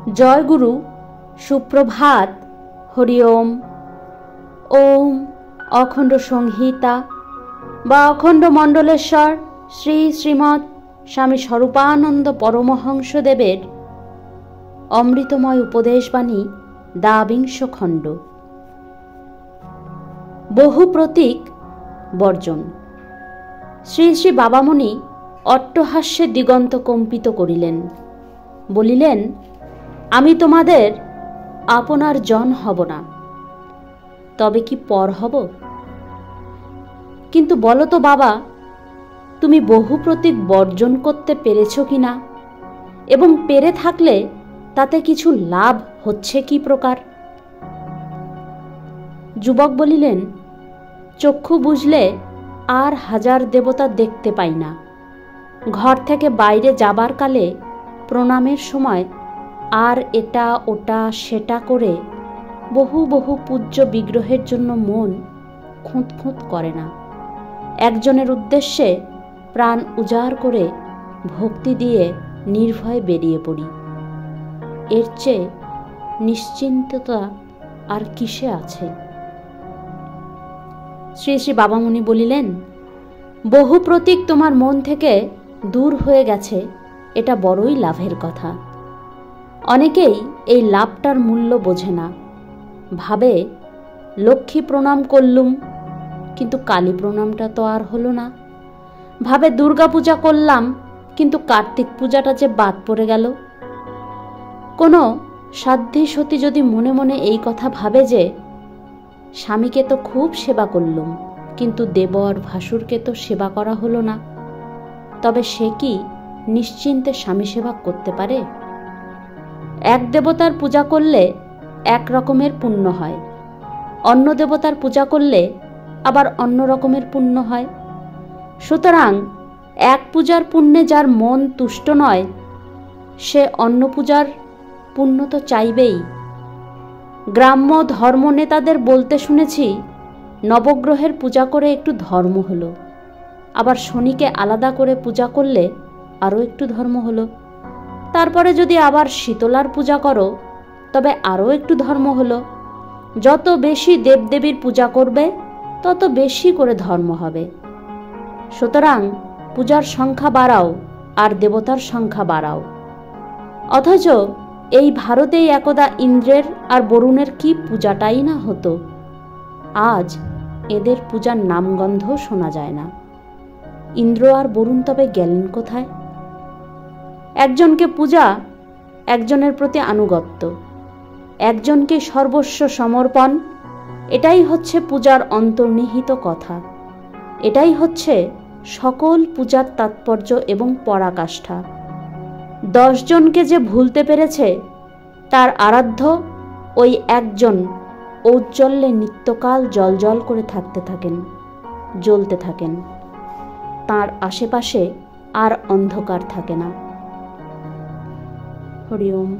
জয় গুরু, সুপ্রভাত, হরি ওম। ওম অখণ্ড সংহিতা বা অখণ্ড মণ্ডলেশ্বর শ্রী শ্রীমৎ স্বামী স্বরূপানন্দ পরমহংসদেবের অমৃতময় উপদেশবাণী দ্বাবিংশ খণ্ড। বহু প্রতীক বর্জন। শ্রী শ্রী বাবামণি অট্টহাস্যে দিগন্ত কম্পিত করিলেন, বলিলেন, আমি তোমাদের আপনার জন হব না, তবে কি পর হব? কিন্তু বলো তো বাবা, তুমি বহু প্রতীক বর্জন করতে পেরেছ কি না, এবং পেরে থাকলে তাতে কিছু লাভ হচ্ছে কি প্রকার? যুবক বলিলেন, চক্ষু বুঝলে আর হাজার দেবতা দেখতে পাই না। ঘর থেকে বাইরে যাবার কালে প্রণামের সময় আর এটা ওটা সেটা করে বহু বহু পূজ্য বিগ্রহের জন্য মন খুঁত খুঁত করে না। একজনের উদ্দেশ্যে প্রাণ উজাড় করে ভক্তি দিয়ে নির্ভয়ে বেরিয়ে পড়ি। এর চেয়ে নিশ্চিন্ততা আর কিসে আছে? শ্রী শ্রী বাবামণি বলিলেন, বহু প্রতীক তোমার মন থেকে দূর হয়ে গেছে, এটা বড়ই লাভের কথা। অনেকেই এই লাভটার মূল্য বোঝে না। ভাবে, লক্ষ্মী প্রণাম করলুম, কিন্তু কালী প্রণামটা তো আর হলো না। ভাবে, দুর্গা পূজা করলাম, কিন্তু কার্তিক পূজাটা যে বাদ পড়ে গেল। কোনো সাধ্বী সতী যদি মনে মনে এই কথা ভাবে যে, স্বামীকে তো খুব সেবা করলুম, কিন্তু দেবর ভাসুরকে তো সেবা করা হলো না, তবে সে কি নিশ্চিন্তে স্বামী সেবা করতে পারে? এক দেবতার পূজা করলে এক রকমের পুণ্য হয়, অন্য দেবতার পূজা করলে আবার অন্য রকমের পুণ্য হয়। সুতরাং এক পূজার পুণ্যে যার মন তুষ্ট নয়, সে অন্য পূজার পুণ্য তো চাইবেই। গ্রাম্য ধর্ম নেতাদের বলতে শুনেছি, নবগ্রহের পূজা করে একটু ধর্ম হলো, আবার শনিকে আলাদা করে পূজা করলে আরও একটু ধর্ম হলো, তারপরে যদি আবার শীতলার পূজা করো তবে আরও একটু ধর্ম হলো। যত বেশি দেবদেবীর পূজা করবে তত বেশি করে ধর্ম হবে। সুতরাং পূজার সংখ্যা বাড়াও আর দেবতার সংখ্যা বাড়াও। অথচ এই ভারতেই একদা ইন্দ্রের আর বরুণের কি পূজাটাই না হতো। আজ এদের পূজার নামগন্ধ শোনা যায় না। ইন্দ্র আর বরুণ তবে গেলেন কোথায়? একজনকে পূজা, একজনের প্রতি আনুগত্য, একজনকে সর্বস্ব সমর্পণ, এটাই হচ্ছে পূজার অন্তর্নিহিত কথা। এটাই হচ্ছে সকল পূজার তাৎপর্য এবং পরাকাষ্ঠা। 10 জনকে যে ভুলতে পেরেছে, তার আরাধ্য ওই একজন ঔজ্জ্বল্যে নিত্যকাল জ্বলজ্বল করে থাকতে থাকেন, জ্বলতে থাকেন। তার আশেপাশে আর অন্ধকার থাকে না। হরি ওম।